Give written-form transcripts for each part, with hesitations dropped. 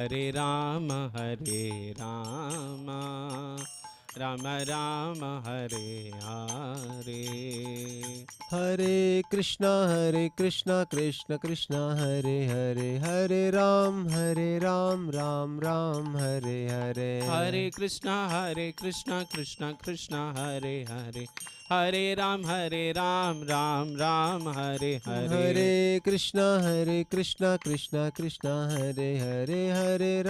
हरे राम राम राम हरे हरे। हरे कृष्णा कृष्ण कृष्ण हरे हरे, हरे राम राम राम हरे हरे। हरे कृष्णा कृष्ण कृष्ण हरे हरे, हरे राम राम राम हरे हरे। हरे कृष्णा कृष्ण कृष्ण हरे हरे, हरे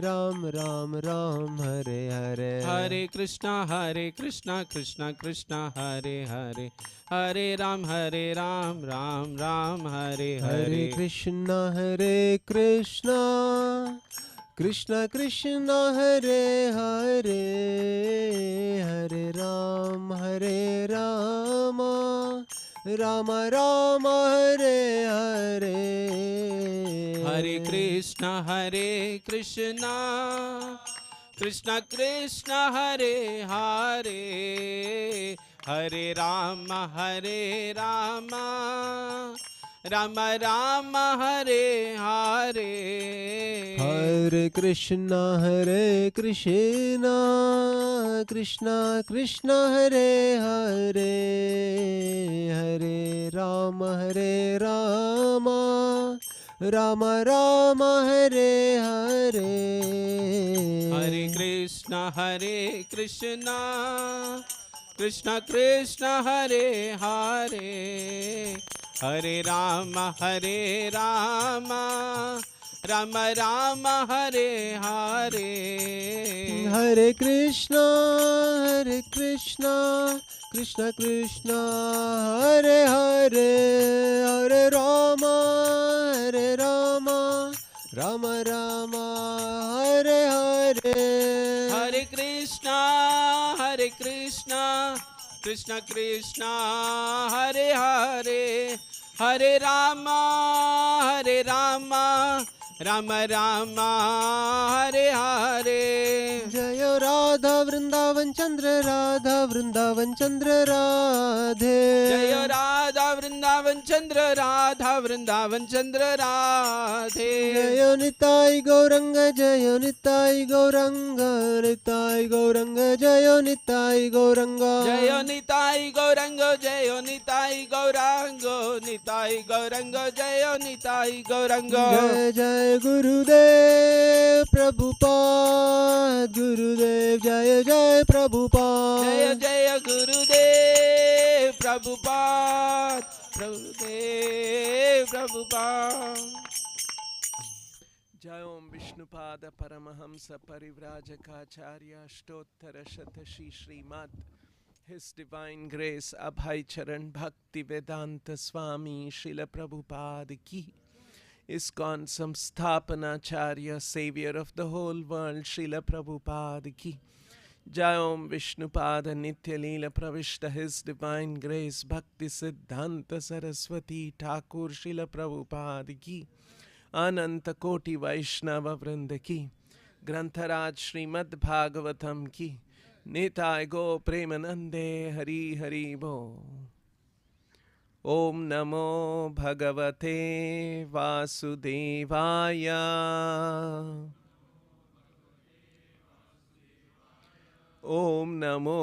राम राम राम हरे हरे। हरे कृष्णा कृष्ण कृष्ण हरे हरे, हरे राम राम राम हरे हरे। हरे कृष्णा कृष्ण कृष्ण हरे हरे, हरे राम राम राम हरे हरे। हरे कृष्णा कृष्ण कृष्ण हरे हरे, हरे राम राम राम हरे हरे। हरे कृष्णा कृष्ण कृष्ण हरे हरे, हरे राम राम राम हरे हरे। हरे कृष्ण कृष्ण कृष्ण हरे हरे, हरे राम राम राम हरे हरे। हरे कृष्णा कृष्ण कृष्ण हरे हरे, हरे राम राम राम हरे हरे। हरे कृष्णा कृष्ण कृष्ण हरे हरे, हरे राम राम राम हरे हरे। जय राधा वृंदावन चंद्र राधा वृंदावन चंद्र राधे। जय राधा वृंदावन चंद्र राधा वृंदावन चंद्र राधे। जय निताई गौरंग जय निताई गौरंग, निताई गौरंग जय निताई गौरंग। जय निताई गौरंग जय निताई गौरंग, निताई गौरंग जय निताई गौरंग। जय जय गुरुदेव प्रभुपाद, गुरुदेव जय जय प्रभुपाद। जय जय गुरुदेव प्रभुपाद, प्रभुदेव प्रभुपाद। जय ओम विष्णुपाद परमहंस परिव्राजकाचार्य अष्टोत्तर शत Shrimad His Divine Grace Abhay Charan Bhakti Vedanta Swami Srila Prabhupada Ki ISKCON Samsthapanacharya Savior of the whole world Srila Prabhupada Ki Jai Om Vishnupada Nitya Leela Pravishta His Divine Grace Bhakti Siddhanta Saraswati Thakur Srila Prabhupada Ki अनंत कोटि वैष्णव वृंद की ग्रंथराज श्रीमद् भागवतम की निताय गो प्रेमनंदे हरि हरि बो। ओम नमो भगवते वासुदेवाय, ओम नमो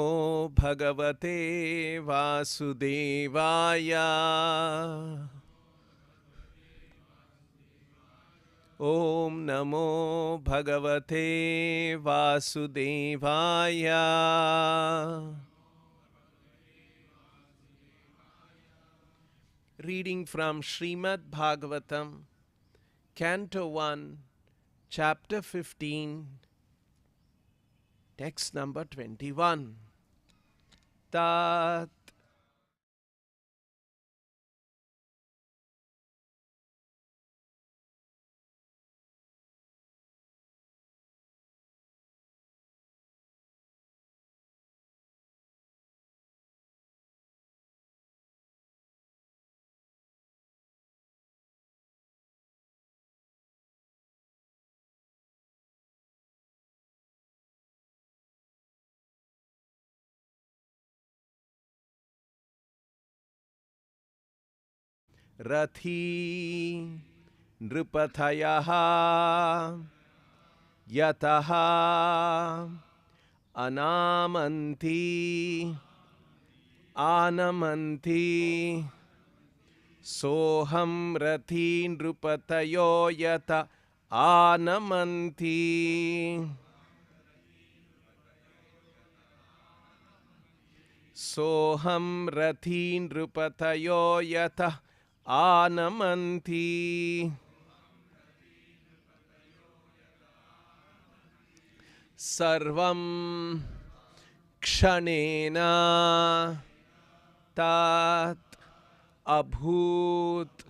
भगवते वासुदेवाय, ओम नमो भगवते वासुदेवाय। Reading from Srimad Bhagavatam, Canto 1, Chapter 15, Text number 21. Tat Rathi नृपतयः यतः अनामन्ति आनमन्ति सोऽहं रथी नृपतयो यत आनमन्ति सोऽहं रथी नृपतयो यतः आनमन्ति सर्वं क्षणेन तात अभूत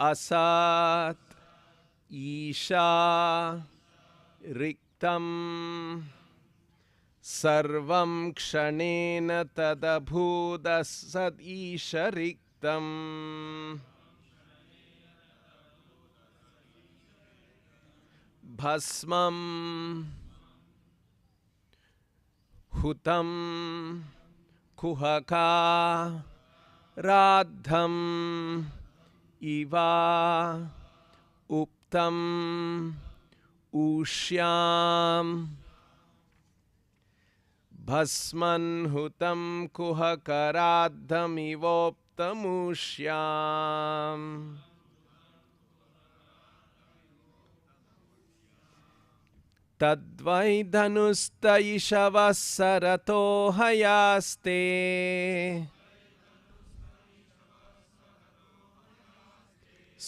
असत् ईशा रिक्तं सर्वं क्षणेन तदभूदसद् ईश रिक्तम् भस्मं हुतं कुहका राद्धम् इवा उक्तम् ऊष्यां भस्मन्हुतं कुहकराद्धमिवोक्तमूष्याम् तद्वै धनुस्तैषवः सरतो हयास्ते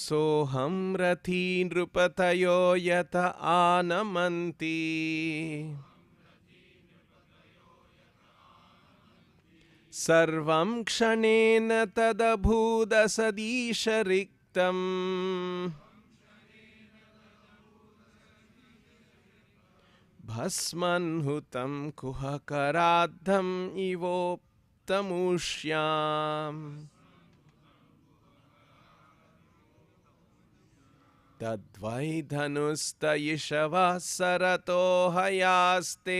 सोऽहं रथी नृपतयो यत आनमन्ति सर्वं क्षणेन तदभूदसदीश रिक्तम् भस्मन्हुतं कुहकराद्धम् इवोक्तमूष्याम् तद्वै धनुस्तैषवः सरतो हयास्ते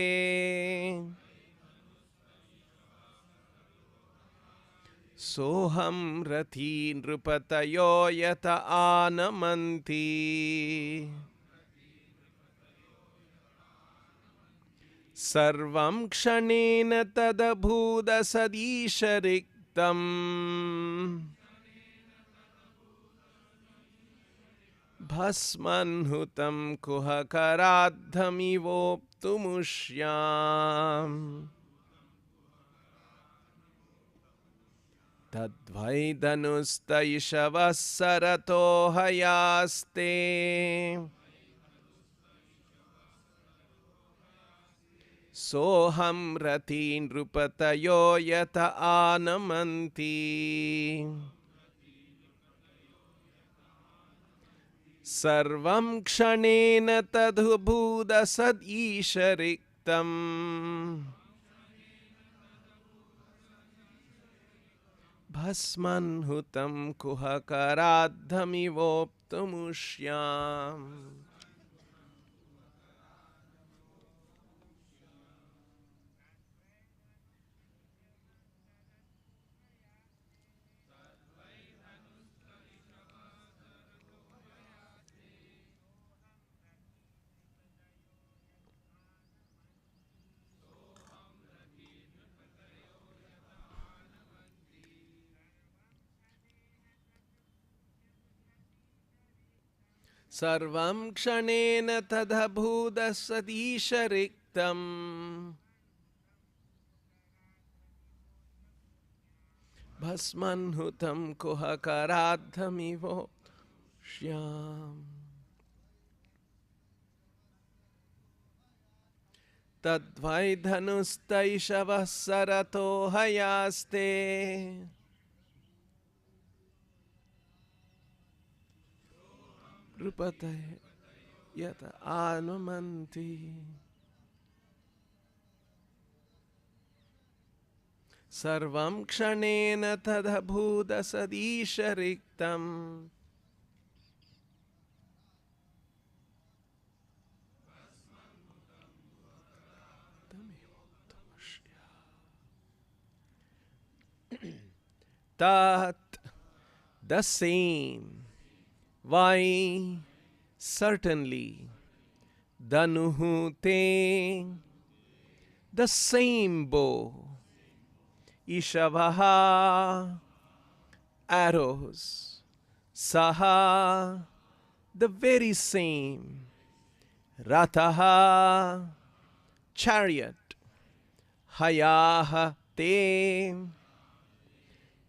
सोऽहं रथी नृपतयो यत आनमन्ति सर्वं क्षणेन तदभूदसदीश रिक्तम् भस्मन्हुतं कुहकराद्धमिवोक्तुमुष्याम् तद्वै धनुस्तैषवः सरतो हयास्ते सोऽहं रथी नृपतयो यत आनमन्ति सर्वं क्षणेन तदभूदसद् ईश रिक्तम् भस्मन्हुतं कुहकराद्धमिवोक्तुमुष्याम् सर्वं क्षणेन तदभूदसदीश रिक्तम् भस्मन्हुतं कुहकराद्धमिवोक्ष्याम् तद्वै धनुस्तैषवः सरतो हयास्ते नृपतये यत आनमन्ति सर्वं क्षणेन तदभूदसदीश रिक्तम् Tat, the same, Why? Certainly, Danuhu te, the same bow, Ishavaha, arrows, Saha, the very same, Rataha, chariot, Hayaha te,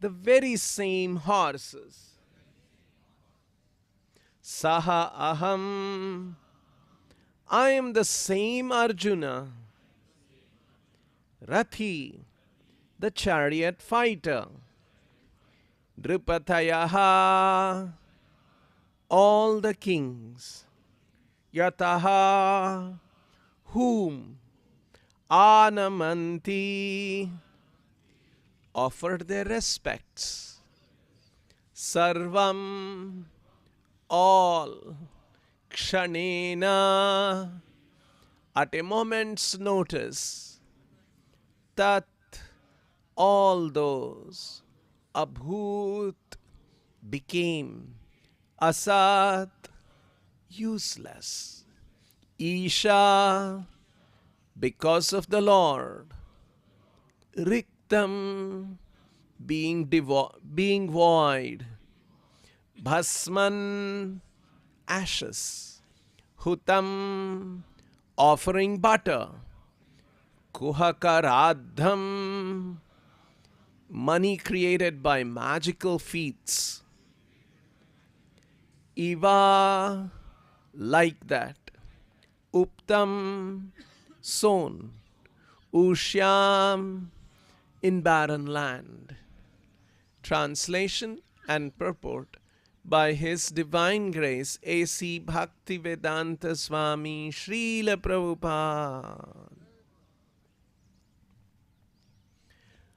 the very same horses, Saha aham, I am the same Arjuna, Rathi, the chariot fighter, Drupatayaha, all the kings, Yataha, whom, Anamanti, offered their respects, Sarvam, all, Kshanena, at a moment's notice, Tat, all those, Abhut, became, Asat, useless, Isha, because of the Lord, Riktam, being void, Bhasman, ashes, Hutam, offering butter, Kuhakaradham, money created by magical feats, Iva, like that, Uptam, sown, Ushyam, in barren land. Translation and purport by His Divine Grace A.C. Bhaktivedanta Swami Srila Prabhupada.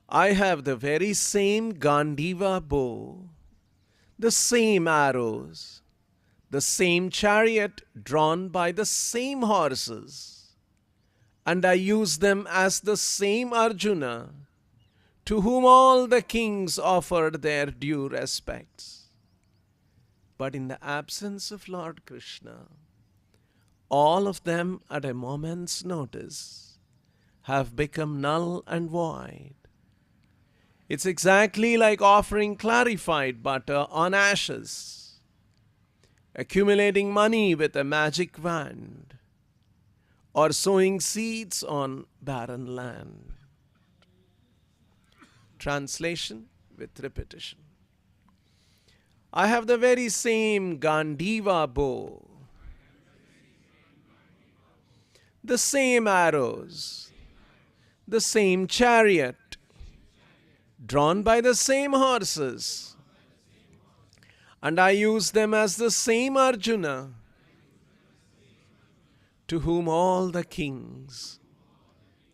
I have the very same Gandiva bow, the same arrows, the same chariot drawn by the same horses, and I use them as the same Arjuna, to whom all the kings offered their due respects. But in the absence of Lord Krishna, all of them at a moment's notice have become null and void. It's exactly like offering clarified butter on ashes, accumulating money with a magic wand, or sowing seeds on barren land. Translation with repetition. I have the very same Gandiva bow, the same arrows, the same chariot, drawn by the same horses, and I use them as the same Arjuna, to whom all the kings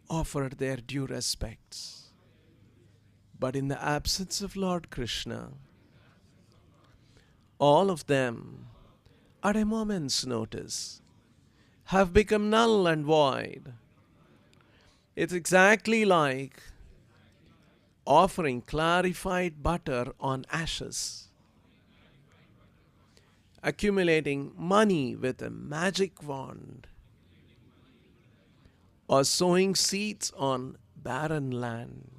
offered their due respects. But in the absence of Lord Krishna, all of them, at a moment's notice, have become null and void. It's exactly like offering clarified butter on ashes, accumulating money with a magic wand, or sowing seeds on barren land.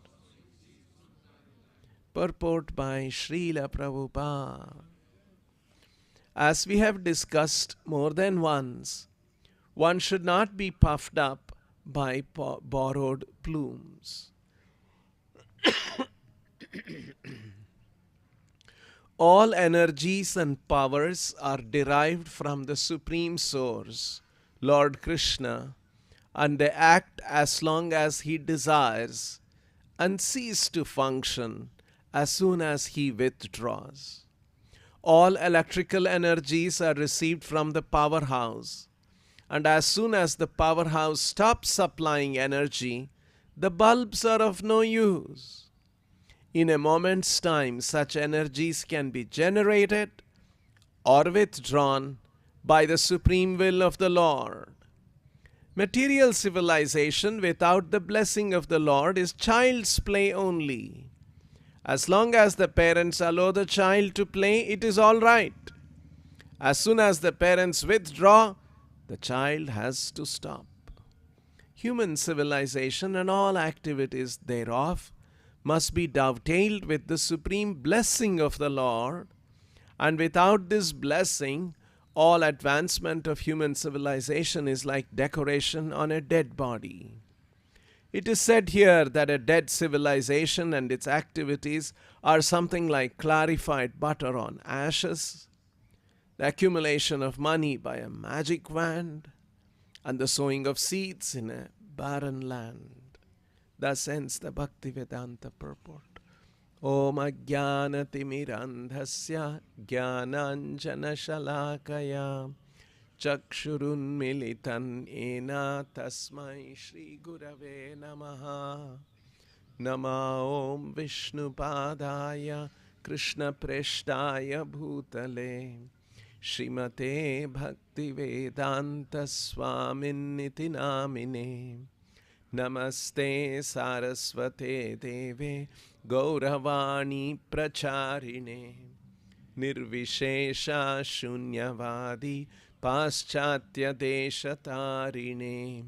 Purport by Srila Prabhupada. As we have discussed more than once, one should not be puffed up by borrowed plumes. All energies and powers are derived from the Supreme Source, Lord Krishna, and they act as long as He desires and cease to function as soon as He withdraws. All electrical energies are received from the powerhouse, and as soon as the powerhouse stops supplying energy, the bulbs are of no use. In a moment's time, such energies can be generated or withdrawn by the supreme will of the Lord. Material civilization without the blessing of the Lord is child's play only. As long as the parents allow the child to play, it is all right. As soon as the parents withdraw, the child has to stop. Human civilization and all activities thereof must be dovetailed with the supreme blessing of the Lord, and without this blessing, all advancement of human civilization is like decoration on a dead body. It is said here that a dead civilization and its activities are something like clarified butter on ashes, the accumulation of money by a magic wand, and the sowing of seeds in a barren land. Thus ends the Bhaktivedanta purport. Om Ajnanatimidandhasya Jnananjana Shalakaya Chakshurunmilitan Ena Tasmai Shri Gurave Namaha. Nama Om Vishnupadaya Krishna Preshtaya Bhutale Srimate Bhaktivedanta Swaminiti Namine. Namaste Saraswate Deve Gauravani Pracharine Nirvishesha Shunyavadi Paschatya Deshatarine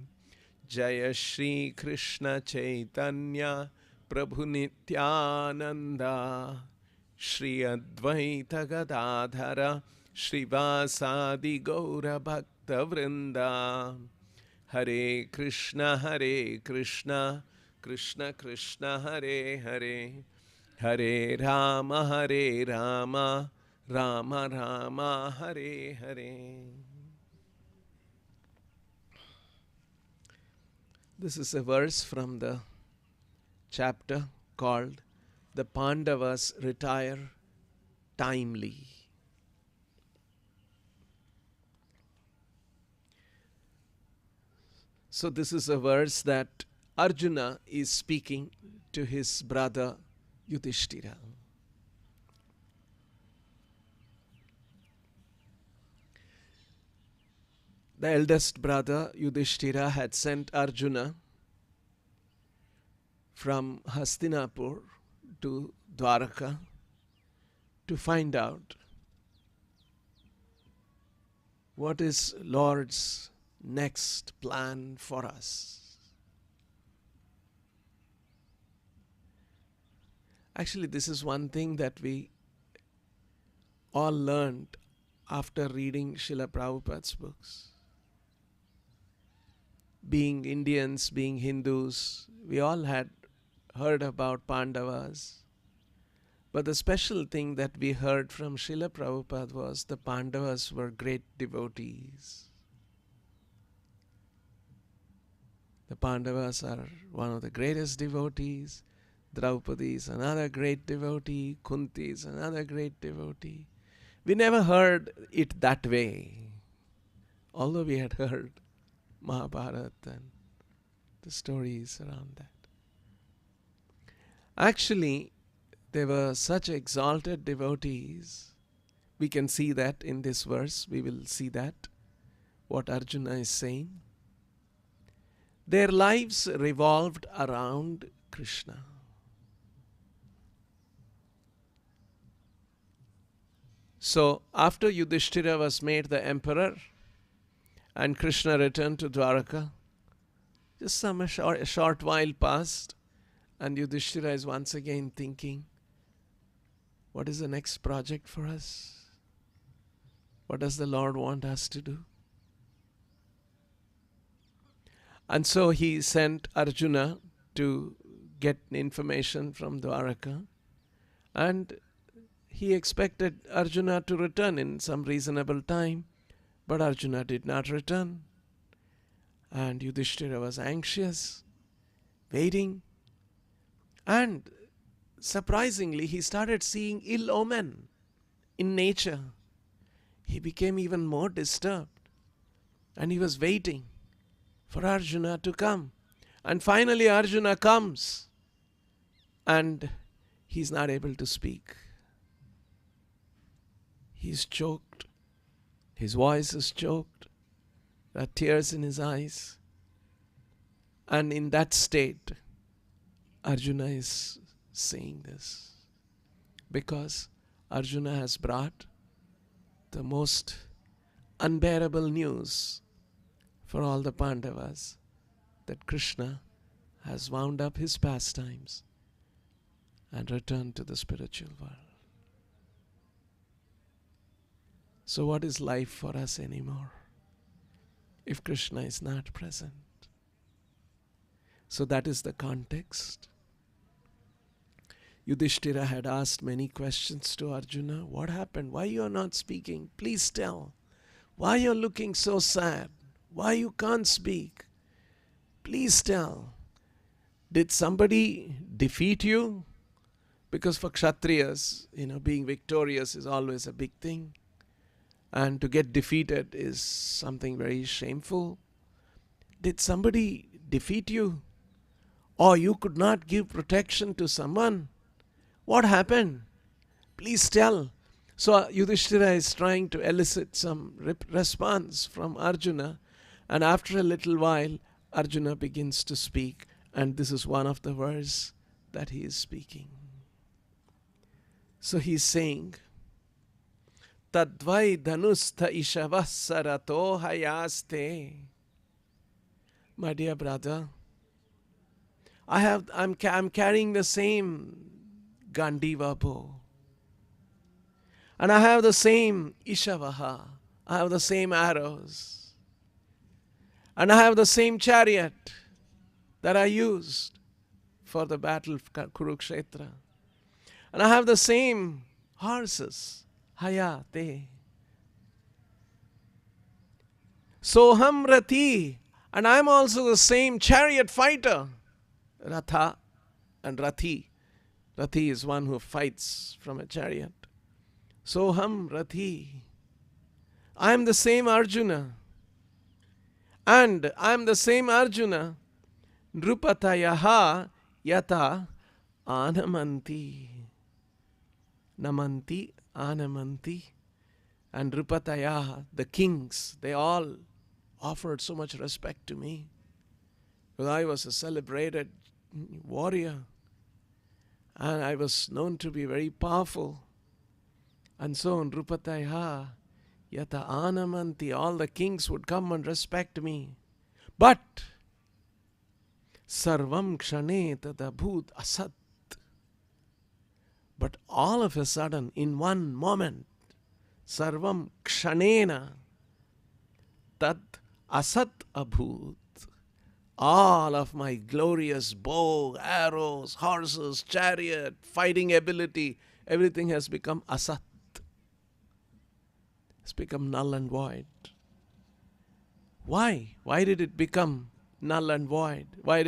Jaya Shri Krishna Chaitanya Prabhu Nityananda Shri Advaita Gadadhara Shrivasadi Gaura Bhakta Vrinda. Hare Krishna, Krishna Krishna, Hare Hare, Hare Rama, Rama Rama, Hare Hare. This is a verse from the chapter called The Pandavas Retire Timely. So this is a verse that Arjuna is speaking to his brother Yudhishthira. The eldest brother Yudhishthira had sent Arjuna from Hastinapur to Dwaraka to find out what is Lord's next plan for us. Actually, this is one thing that we all learned after reading Srila Prabhupada's books. Being Indians, being Hindus, we all had heard about Pandavas. But the special thing that we heard from Srila Prabhupada was the Pandavas were great devotees. The Pandavas are one of the greatest devotees. Draupadi is another great devotee. Kunti is another great devotee. We never heard it that way, although we had heard Mahabharata and the stories around that. Actually, they were such exalted devotees. We can see that in this verse. We will see that, what Arjuna is saying. Their lives revolved around Krishna. So, after Yudhishthira was made the emperor and Krishna returned to Dwaraka, just a short while passed, and Yudhishthira is once again thinking, what is the next project for us? What does the Lord want us to do? And so he sent Arjuna to get information from Dwaraka, and he expected Arjuna to return in some reasonable time, but Arjuna did not return. And Yudhishthira was anxious, waiting, and surprisingly he started seeing ill omen in nature. He became even more disturbed, and he was waiting for Arjuna to come. And finally Arjuna comes, and he's not able to speak. He's choked. His voice is choked. There are tears in his eyes. And in that state, Arjuna is saying this, because Arjuna has brought the most unbearable news for all the Pandavas, that Krishna has wound up his pastimes and returned to the spiritual world. So what is life for us anymore if Krishna is not present? So that is the context. Yudhishthira had asked many questions to Arjuna. What happened? Why you are not speaking? Please tell. Why you are looking so sad? Why you can't speak? Please tell. Did somebody defeat you? Because for Kshatriyas, being victorious is always a big thing. And to get defeated is something very shameful. Did somebody defeat you? Or you could not give protection to someone? What happened? Please tell. So Yudhishthira is trying to elicit some response from Arjuna. And after a little while, Arjuna begins to speak. And this is one of the verses that he is speaking. So he is saying, Tadvai dhanustha ishavah sarato hayaste. My dear brother, I'm carrying the same Gandiva bow. And I have the same Ishavaha. I have the same arrows. And I have the same chariot that I used for the battle of Kurukshetra. And I have the same horses. Hayate. Soham Rathi. And I am also the same chariot fighter. Ratha and Rathi. Rathi is one who fights from a chariot. Soham Rathi. I am the same Arjuna. And I am the same Arjuna. Nrupatayaha yata anamanti. Namanti anamanti. And Nrupatayaha, the kings, they all offered so much respect to me. Because I was a celebrated warrior. And I was known to be very powerful. And so Nrupatayaha yata anamanti, all the kings would come and respect me. But sarvam kshane tadabhut asat. But all of a sudden, in one moment, sarvam kshanena tad asat abhut. All of my glorious bow, arrows, horses, chariot, fighting ability, everything has become asat. It's become null and void. Why? Why did it become null and void? Why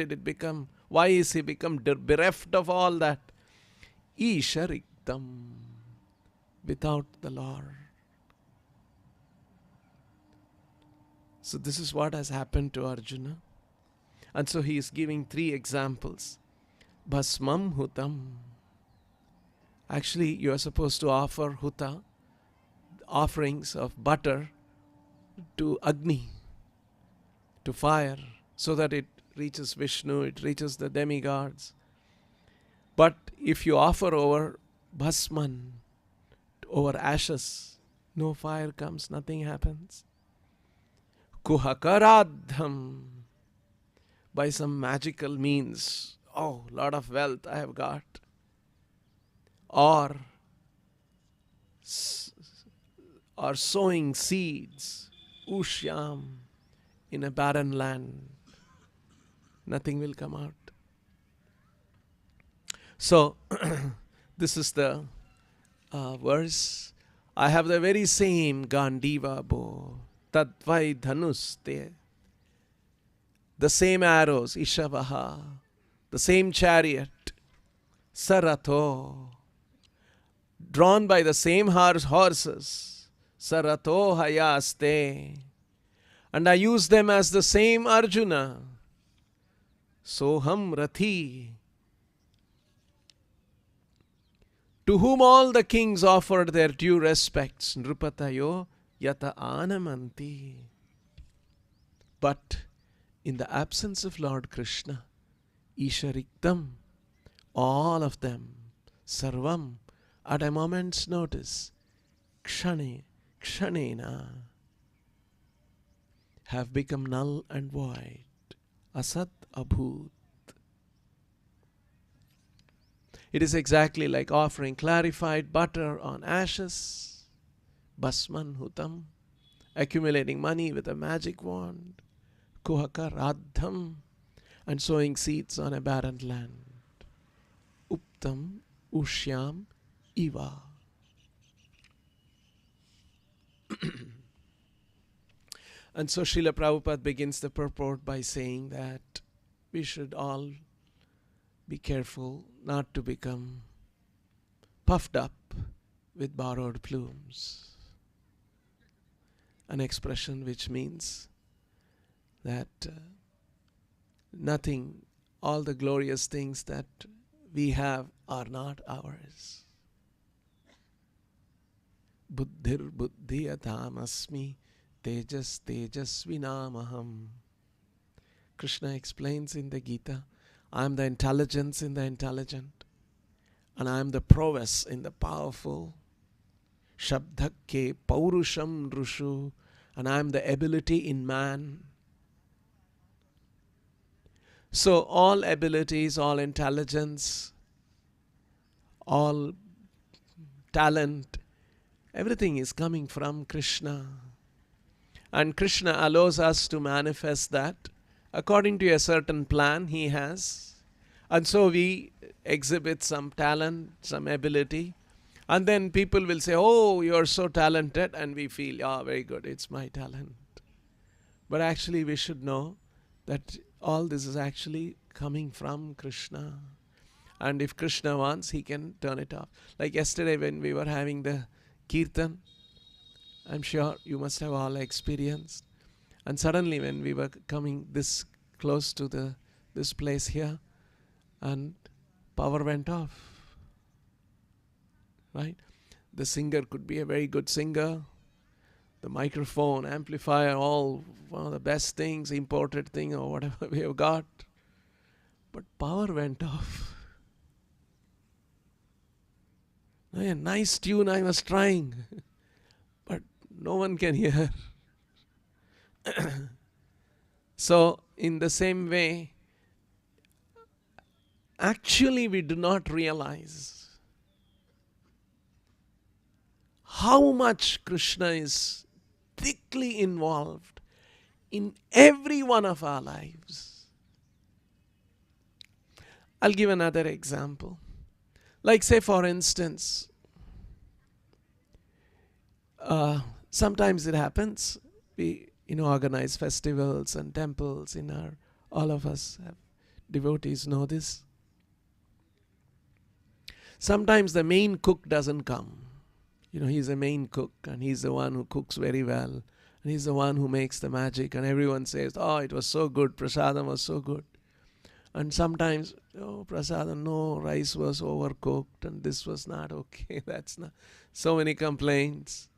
is he become bereft of all that? Ishariktam, without the Lord. So this is what has happened to Arjuna. And so he is giving 3 examples. Bhasmam hutam. Actually, you are supposed to offer huta, offerings of butter, to Agni, to fire, so that it reaches Vishnu, it reaches the demigods. But if you offer over bhasman, over ashes, no fire comes, nothing happens. Kuhakaradham, by some magical means, lot of wealth I have got. Or sowing seeds, ushyam, in a barren land, nothing will come out. So, this is the verse. I have the very same Gandiva bow, Tadvai dhanuste, the same arrows, Ishavaha, the same chariot, Saratho, drawn by the same horses, Saratho hayaste, and I use them as the same Arjuna, Soham Rathi, to whom all the kings offered their due respects, Nrupatayo yata anamanti. But in the absence of Lord Krishna, Ishariktam, all of them, Sarvam, at a moment's notice, Kshane, kshanena have become null and void. Asat abhut. It is exactly like offering clarified butter on ashes, basman hutam, accumulating money with a magic wand, kuhaka radham, and sowing seeds on a barren land. Uptam ushyam iva. And so Srila Prabhupada begins the purport by saying that we should all be careful not to become puffed up with borrowed plumes. An expression which means that nothing, all the glorious things that we have are not ours. Buddhir buddhiyatam asmi tejas tejasvinamaham. Krishna explains in the Gita, I am the intelligence in the intelligent, and I am the prowess in the powerful. Shabdakke paurusham rushu, and I am the ability in man. So all abilities, all intelligence, all talent, everything is coming from Krishna. And Krishna allows us to manifest that according to a certain plan he has. And so we exhibit some talent, some ability. And then people will say, oh, you're so talented. And we feel, oh, very good, it's my talent. But actually we should know that all this is actually coming from Krishna. And if Krishna wants, he can turn it off. Like yesterday when we were having the Kirtan, I'm sure you must have all experienced. And suddenly when we were coming this close to this place here, and power went off. Right? The singer could be a very good singer. The microphone, amplifier, all one of the best things, imported thing or whatever we have got. But power went off. A nice tune I was trying, but no one can hear. So, in the same way, actually we do not realize how much Krishna is thickly involved in every one of our lives. I'll give another example. Like say for instance, sometimes it happens, we organize festivals and temples in all of us have devotees know this. Sometimes the main cook doesn't come. He's a main cook and he's the one who cooks very well. And he's the one who makes the magic and everyone says, oh, it was so good, prasadam was so good. And sometimes, oh, prasadam, no, rice was overcooked and this was not okay. That's not. So many complaints.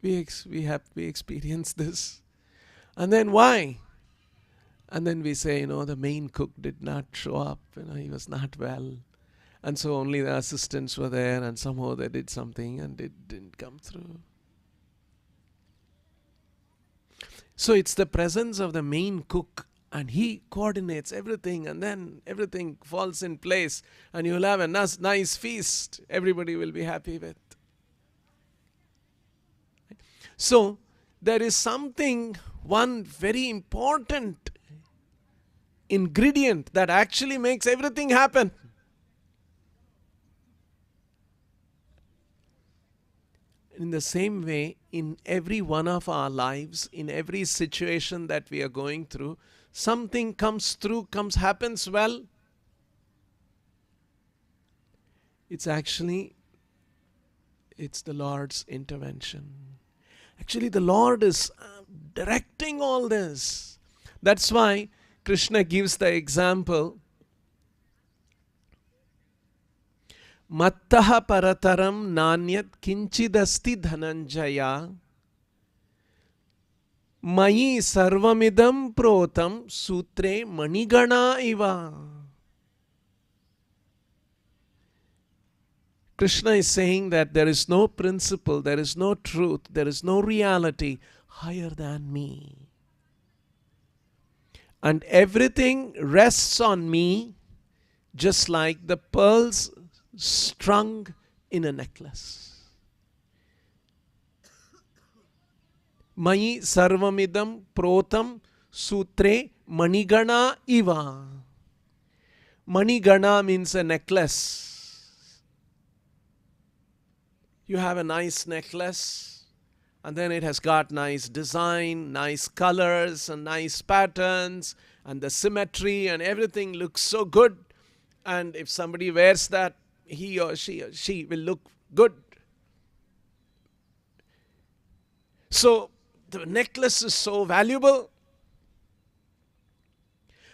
We experience this. And then why? And then we say, the main cook did not show up. He was not well. And so only the assistants were there and somehow they did something and it didn't come through. So it's the presence of the main cook and he coordinates everything and then everything falls in place and you'll have a nice feast everybody will be happy with. So there is one very important ingredient that actually makes everything happen. In the same way, in every one of our lives, in every situation that we are going through, something comes through, happens well. It's the Lord's intervention. Actually, the Lord is directing all this. That's why Krishna gives the example, Mattaha parataram nanyat kinchidasti dhananjaya mayi sarvamidam protam sutre manigana iva. Krishna is saying that there is no principle, there is no truth, there is no reality higher than me. And everything rests on me just like the pearls strung in a necklace. Mayi sarvamidam protam sutre manigana iva. Manigana means a necklace. You have a nice necklace, and then it has got nice design, nice colors, and nice patterns, and the symmetry and everything looks so good. And if somebody wears that, he or she will look good. So the necklace is so valuable.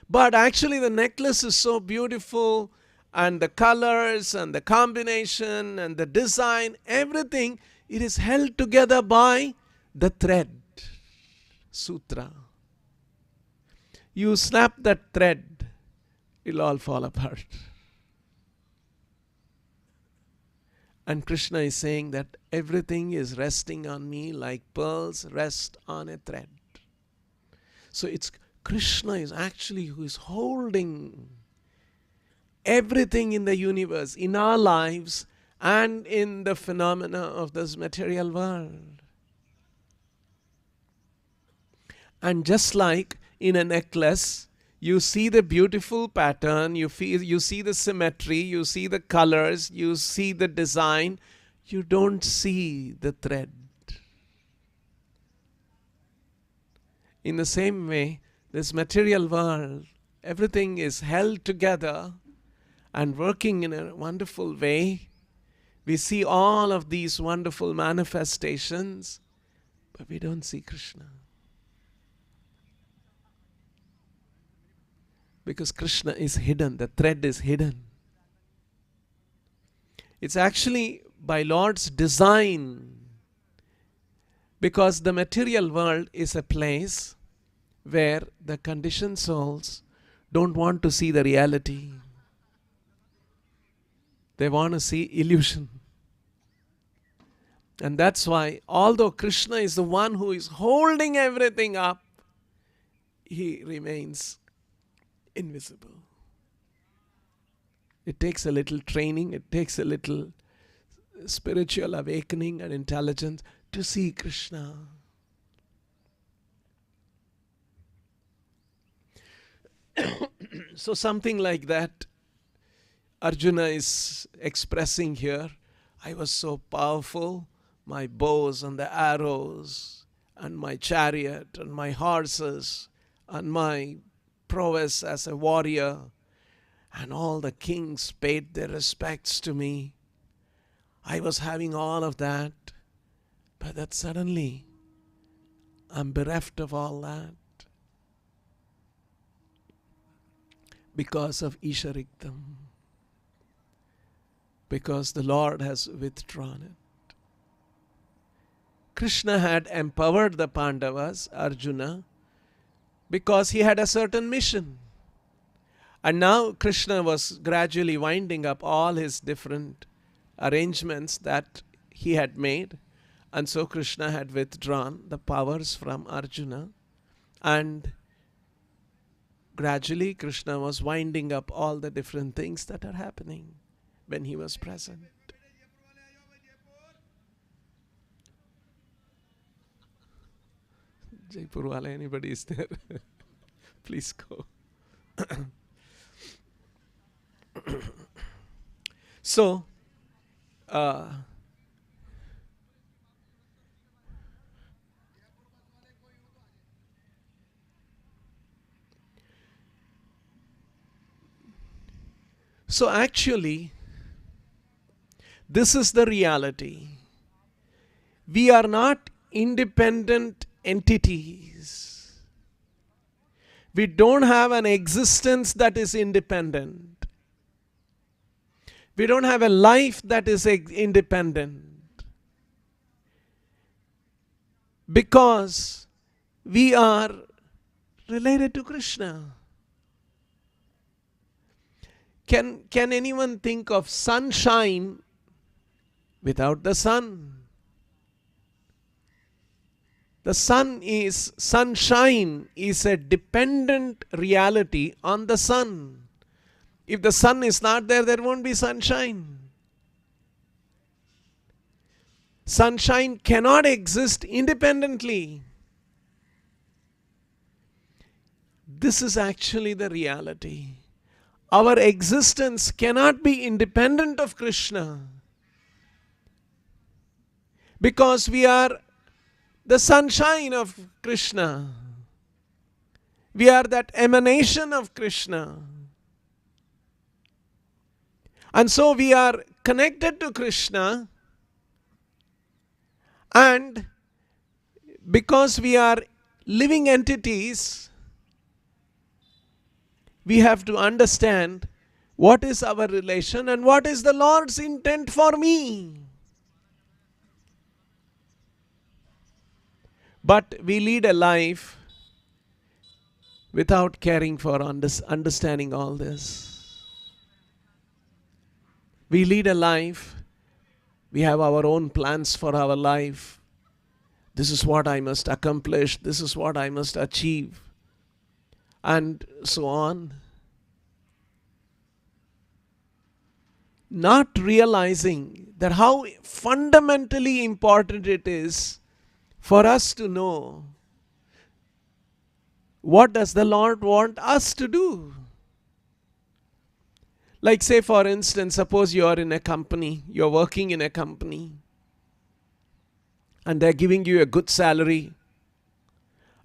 But actually the necklace is so beautiful, and the colors and the combination and the design, everything, it is held together by the thread, sutra. You snap that thread, it'll all fall apart. And Krishna is saying that everything is resting on me like pearls rest on a thread. So it's Krishna is actually who is holding everything in the universe, in our lives, and in the phenomena of this material world. And just like in a necklace, you see the beautiful pattern, you see the symmetry, you see the colors, you see the design, you don't see the thread. In the same way, this material world, everything is held together and working in a wonderful way. We see all of these wonderful manifestations, but we don't see Krishna. Because Krishna is hidden, the thread is hidden. It's actually by Lord's design, because the material world is a place where the conditioned souls don't want to see the reality. They want to see illusion. And that's why, although Krishna is the one who is holding everything up, he remains invisible. It takes a little training, it takes a little spiritual awakening and intelligence to see Krishna. So something like that Arjuna is expressing here. I was so powerful, my bows and the arrows and my chariot and my horses and my prowess as a warrior, and all the kings paid their respects to me. I was having all of that, but that suddenly I'm bereft of all that because of Ishariktam, because the Lord has withdrawn it. Krishna had empowered the Pandavas, Arjuna, because he had a certain mission. And now Krishna was gradually winding up all his different arrangements that he had made. And so Krishna had withdrawn the powers from Arjuna. And gradually Krishna was winding up all the different things that are happening when he was present. Jaipur wala, anybody is there? Please go. So, actually, this is the reality. We are not independent entities. We don't have an existence that is independent. We don't have a life that is independent. Because we are related to Krishna. Can anyone think of sunshine without the sun. The sunshine is a dependent reality on the sun. If the sun is not there, there won't be sunshine. Sunshine cannot exist independently. This is actually the reality. Our existence cannot be independent of Krishna, because we are the sunshine of Krishna. We are that emanation of Krishna. And so we are connected to Krishna, and because we are living entities, we have to understand what is our relation and what is the Lord's intent for me. But we lead a life without caring for understanding all this. We lead a life, we have our own plans for our life. This is what I must accomplish, this is what I must achieve, and so on. Not realizing that how fundamentally important it is for us to know what does the Lord want us to do. Like, say for instance, suppose you are in a company, you are working in a company, and they are giving you a good salary,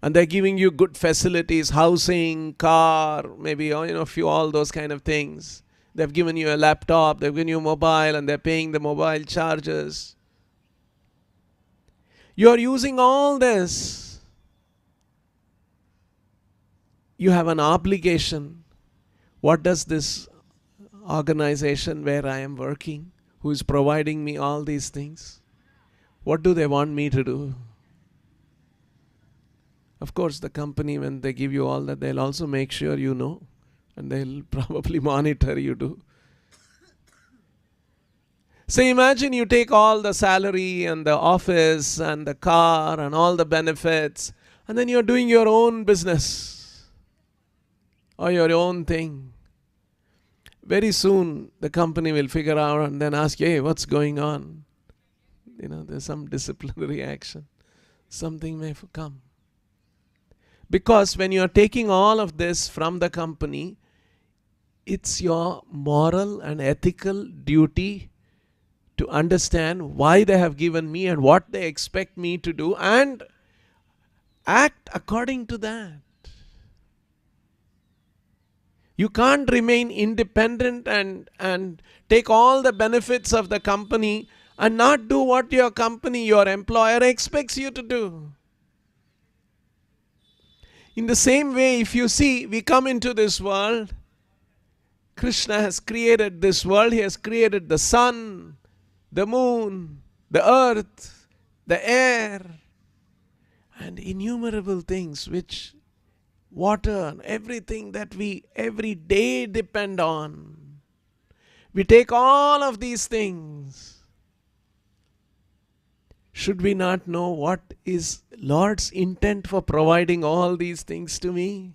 and they are giving you good facilities, housing, car, maybe few all those kind of things. They have given you a laptop, they have given you a mobile, and they are paying the mobile charges. You are using all this. You have an obligation. What does this organization where I am working, who is providing me all these things, what do they want me to do? Of course, the company, when they give you all that, they'll also make sure you know, and they'll probably monitor you too. So imagine you take all the salary and the office and the car and all the benefits, and then you're doing your own business or your own thing. Very soon the company will figure out and then ask, hey, what's going on? There's some disciplinary action. Something may come. Because when you are taking all of this from the company, it's your moral and ethical duty to understand why they have given me and what they expect me to do, and act according to that. You can't remain independent and take all the benefits of the company and not do what your company, your employer expects you to do. In the same way, if you see, we come into this world, Krishna has created this world. He has created the sun, the moon, the earth, the air, and innumerable things, which water and everything that we every day depend on. We take all of these things. Should we not know what is Lord's intent for providing all these things to me?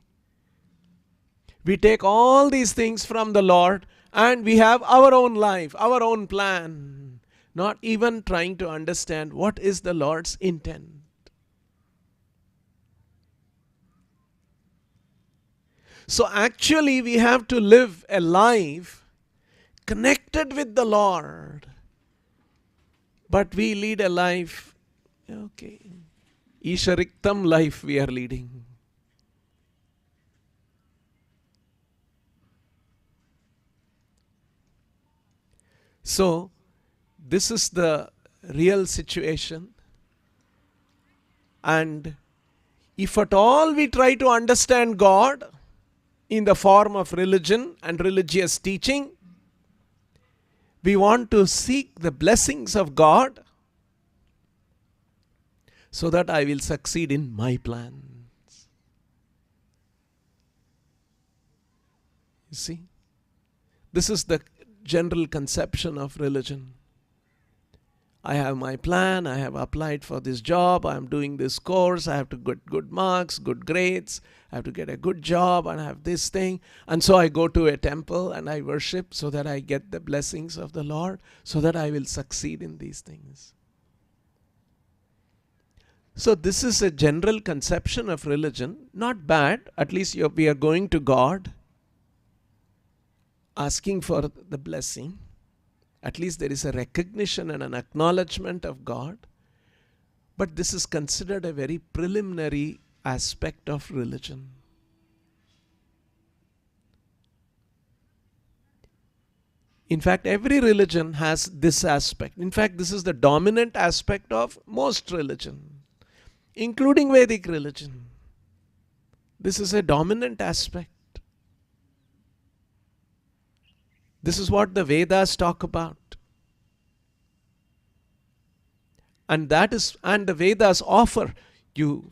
We take all these things from the Lord and we have our own life, our own plan, not even trying to understand what is the Lord's intent. So actually we have to live a life connected with the Lord. But we lead a life, Ishariktam life we are leading. So, this is the real situation. And if at all we try to understand God in the form of religion and religious teaching, we want to seek the blessings of God so that I will succeed in my plans. You see, this is the general conception of religion. I have my plan, I have applied for this job, I am doing this course, I have to get good marks, good grades, I have to get a good job and I have this thing. And so I go to a temple and I worship so that I get the blessings of the Lord, so that I will succeed in these things. So this is a general conception of religion, not bad. At least we are going to God, asking for the blessing. At least there is a recognition and an acknowledgement of God. But this is considered a very preliminary aspect of religion. In fact, every religion has this aspect. In fact, this is the dominant aspect of most religion, including Vedic religion. This is a dominant aspect. This is what the Vedas talk about. And the Vedas offer you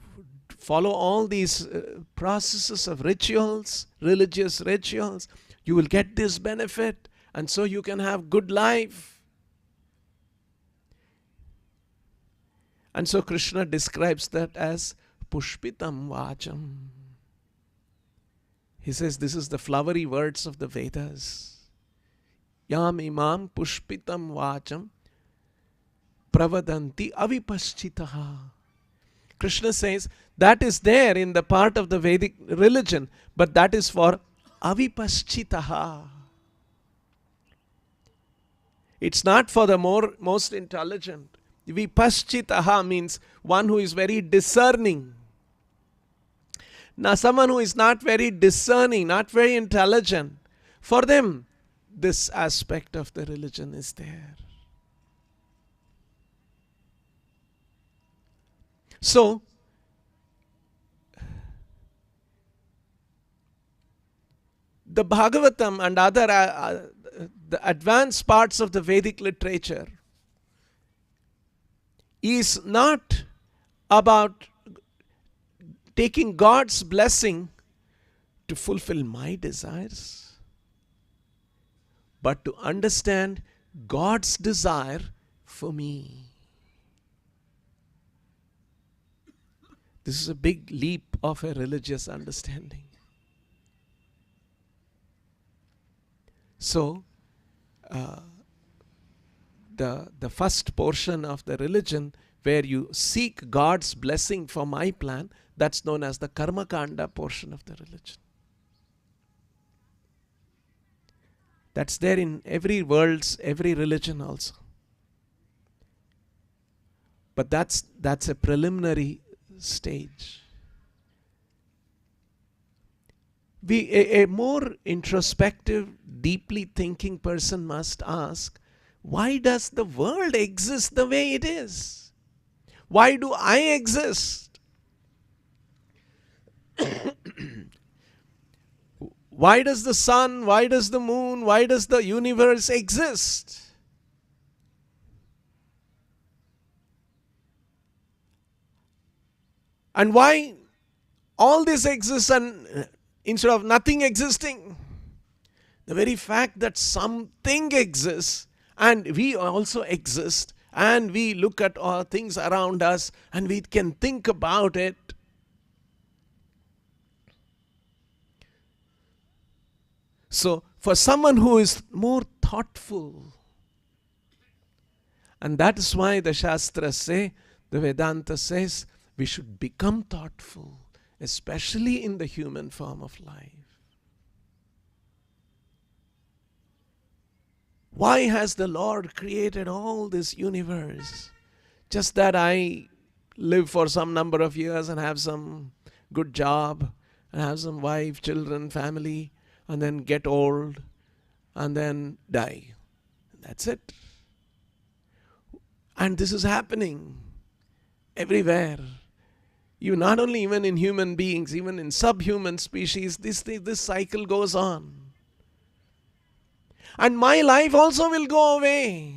follow all these processes of rituals, religious rituals. You will get this benefit, and so you can have good life. And so Krishna describes that as pushpitam vacham. He says this is the flowery words of the Vedas. Yam imam pushpitam vacham pravadanti avipaschitaha. Krishna says that is there in the part of the Vedic religion, but that is for avipaschitaha. It's not for the most intelligent. Vipaschitaha means one who is very discerning. Now someone who is not very discerning, not very intelligent, for them this aspect of the religion is there. So, the Bhagavatam and other the advanced parts of the Vedic literature is not about taking God's blessing to fulfill my desires, but to understand God's desire for me. This is a big leap of a religious understanding. So, the first portion of the religion where you seek God's blessing for my plan, that's known as the Karma Kanda portion of the religion. That's there in every religion also. But that's a preliminary stage. A more introspective, deeply thinking person must ask, why does the world exist the way it is? Why do I exist? Why does the sun, why does the moon, why does the universe exist? And why all this exists and instead of nothing existing? The very fact that something exists and we also exist and we look at all things around us and we can think about it. So, for someone who is more thoughtful, and that is why the Shastras say, the Vedanta says, we should become thoughtful, especially in the human form of life. Why has the Lord created all this universe? Just that I live for some number of years and have some good job and have some wife, children, family, and then get old and then die. That's it. And this is happening everywhere. You not only even in human beings, even in subhuman species, this cycle goes on. And my life also will go away.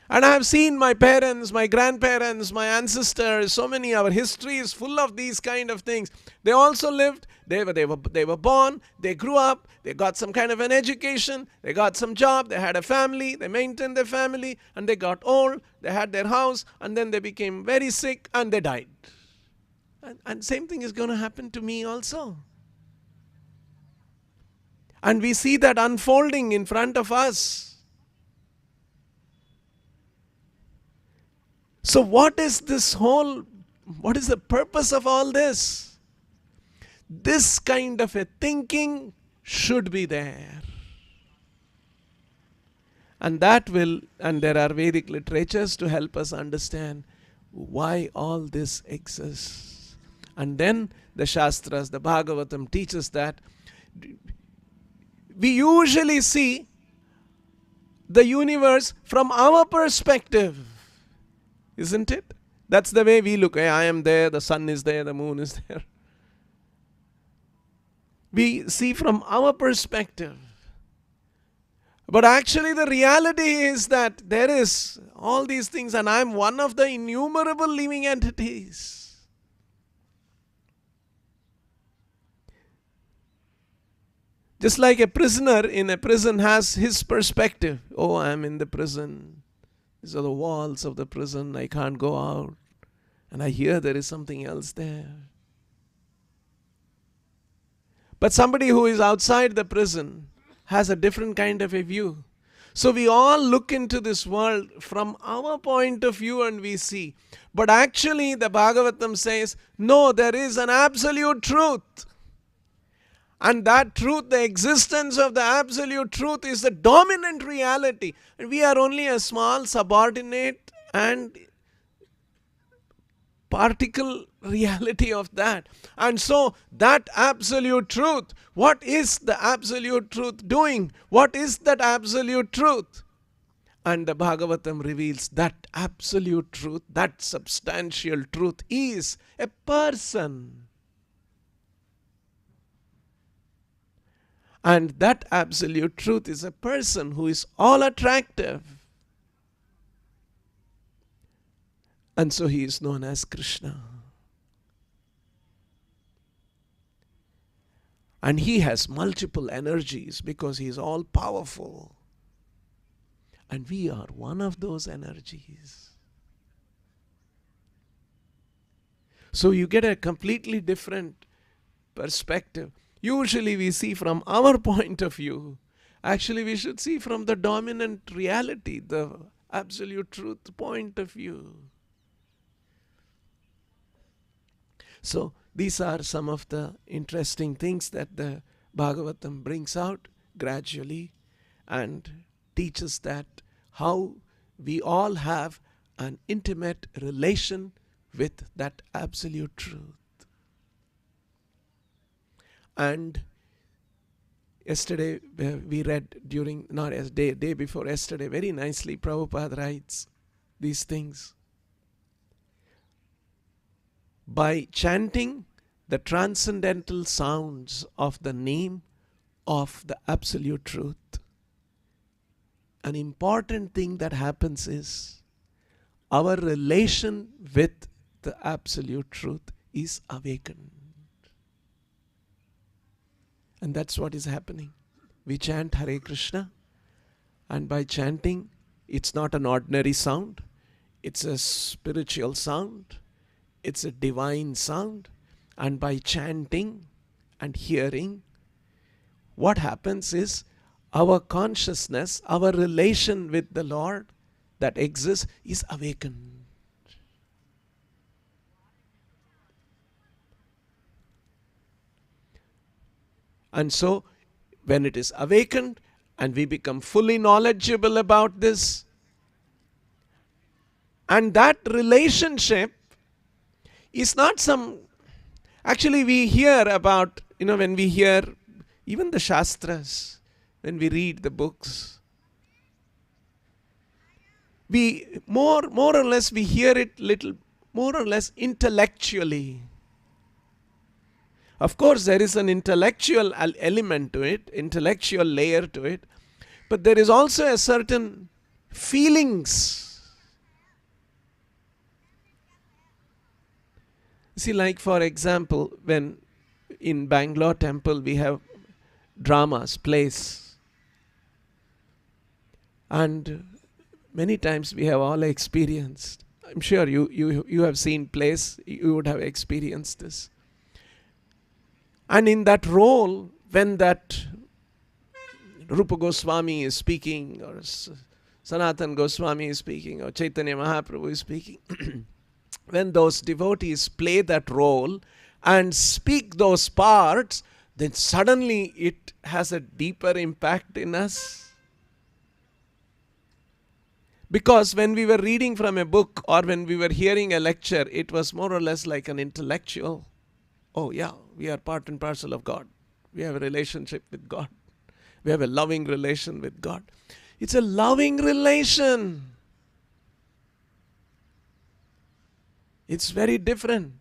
And I have seen my parents, my grandparents, my ancestors, so many, our history is full of these kind of things. They also lived, they were born, they grew up, they got some kind of an education, they got some job, they had a family, they maintained their family, and they got old, they had their house, and then they became very sick and they died. And same thing is going to happen to me also. And we see that unfolding in front of us. So what is the purpose of all this? This kind of a thinking should be there. And there are Vedic literatures to help us understand why all this exists. And then the Shastras, the Bhagavatam teaches that we usually see the universe from our perspective. Isn't it? That's the way we look. Hey, I am there, the sun is there, the moon is there. We see from our perspective. But actually the reality is that there is all these things, and I am one of the innumerable living entities. Just like a prisoner in a prison has his perspective. Oh, I am in the prison. These are the walls of the prison. I can't go out. And I hear there is something else there. But somebody who is outside the prison has a different kind of a view. So we all look into this world from our point of view and we see. But actually the Bhagavatam says, no, there is an absolute truth. And that truth, the existence of the absolute truth, is the dominant reality. And we are only a small subordinate and particle reality of that. And so that absolute truth, what is the absolute truth doing? What is that absolute truth? And the Bhagavatam reveals that absolute truth, that substantial truth is a person. And that absolute truth is a person who is all attractive. And so he is known as Krishna. And he has multiple energies because he is all powerful. And we are one of those energies. So you get a completely different perspective. Usually we see from our point of view. Actually we should see from the dominant reality, the absolute truth point of view. So these are some of the interesting things that the Bhagavatam brings out gradually and teaches that how we all have an intimate relation with that absolute truth. And yesterday we read day before yesterday, very nicely Prabhupada writes these things. By chanting the transcendental sounds of the name of the absolute truth, an important thing that happens is our relation with the absolute truth is awakened. And that's what is happening. We chant Hare Krishna, and by chanting, it's not an ordinary sound, it's a spiritual sound, it's a divine sound. And by chanting and hearing, what happens is our consciousness, our relation with the Lord that exists is awakened. And so, when it is awakened and we become fully knowledgeable about this, and that relationship is not some, actually we hear about, when we hear even the Shastras, when we read the books, we more or less we hear it little more or less intellectually. Of course, there is an intellectual element to it, intellectual layer to it, but there is also a certain feelings See, like for example, when in Bangalore temple we have dramas, plays, and many times we have all experienced. I'm sure you have seen plays, you would have experienced this. And in that role, when that Rupa Goswami is speaking, or Sanatan Goswami is speaking, or Chaitanya Mahaprabhu is speaking, when those devotees play that role and speak those parts, then suddenly it has a deeper impact in us. Because when we were reading from a book or when we were hearing a lecture, it was more or less like an intellectual. Oh yeah, we are part and parcel of God. We have a relationship with God. We have a loving relation with God. It's a loving relation. It's very different.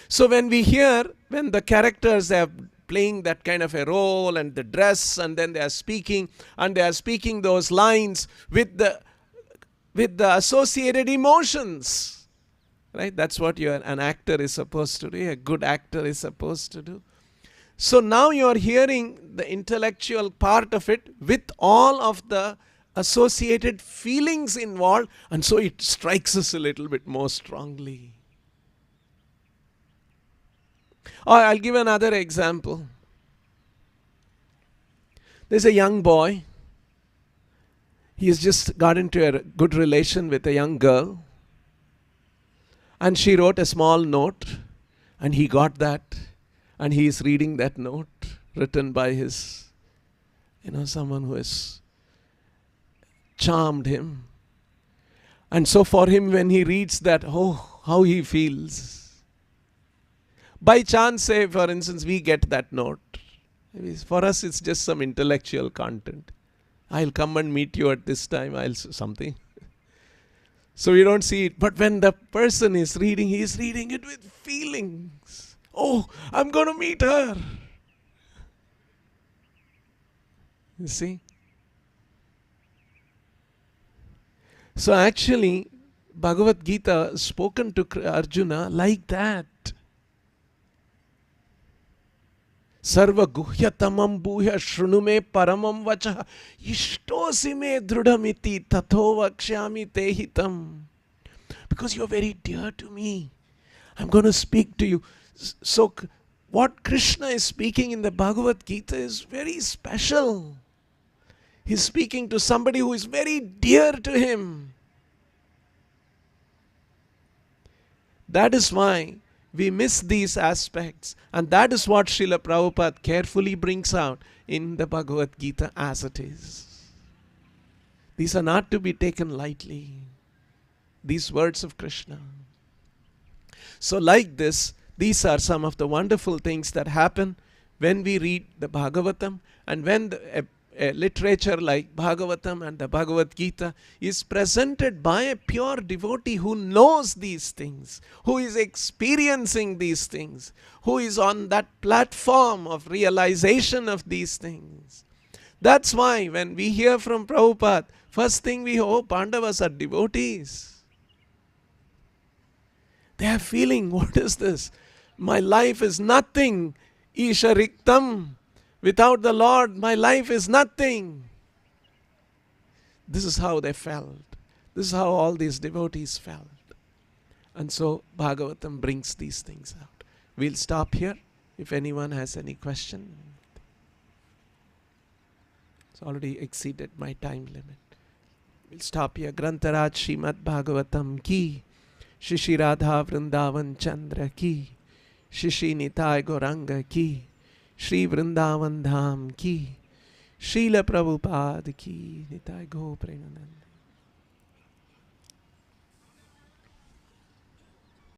So when we hear, when the characters are playing that kind of a role and the dress, and then they are speaking, and they are speaking those lines with the associated emotions, right? That's what an actor is supposed to do. A good actor is supposed to do. So now you are hearing the intellectual part of it with all of the associated feelings involved, and so it strikes us a little bit more strongly. Or I'll give another example. There's a young boy. He has just got into a good relation with a young girl, and she wrote a small note, and he got that, and he is reading that note written by his, someone who has charmed him. And so for him, when he reads that, oh, how he feels. By chance, say for instance, we get that note. For us, it's just some intellectual content. I'll come and meet you at this time, something. So we don't see it. But when the person is reading, he is reading it with feelings. Oh, I'm going to meet her. You see? So actually, Bhagavad Gita spoken to Arjuna like that. Sarva guhyatamam bhuya shrunume paramam vacha ishtosi me drudamiti tatho vakshyami tehitam. Because you're very dear to me, I'm going to speak to you. So what Krishna is speaking in the Bhagavad Gita is very special. He's speaking to somebody who is very dear to him. That is why we miss these aspects, and that is what Srila Prabhupada carefully brings out in the Bhagavad Gita as it is. These are not to be taken lightly, these words of Krishna. So like this, these are some of the wonderful things that happen when we read the Bhagavatam, and when a literature like Bhagavatam and the Bhagavad Gita is presented by a pure devotee who knows these things, who is experiencing these things, who is on that platform of realization of these things. That's why when we hear from Prabhupada, first thing we hope, Pandavas are devotees. They are feeling, what is this? My life is nothing. Isha Riktam. Without the Lord, my life is nothing. This is how they felt. This is how all these devotees felt. And so Bhagavatam brings these things out. We'll stop here if anyone has any question. It's already exceeded my time limit. We'll stop here. Grantaraj Srimad Bhagavatam ki, Shishi Radha Vrindavan Chandra ki, Shishi Nitai Goranga ki, Shri Vrindavan Dham ki, Srila Prabhupada ki, Nitai Go Premananda.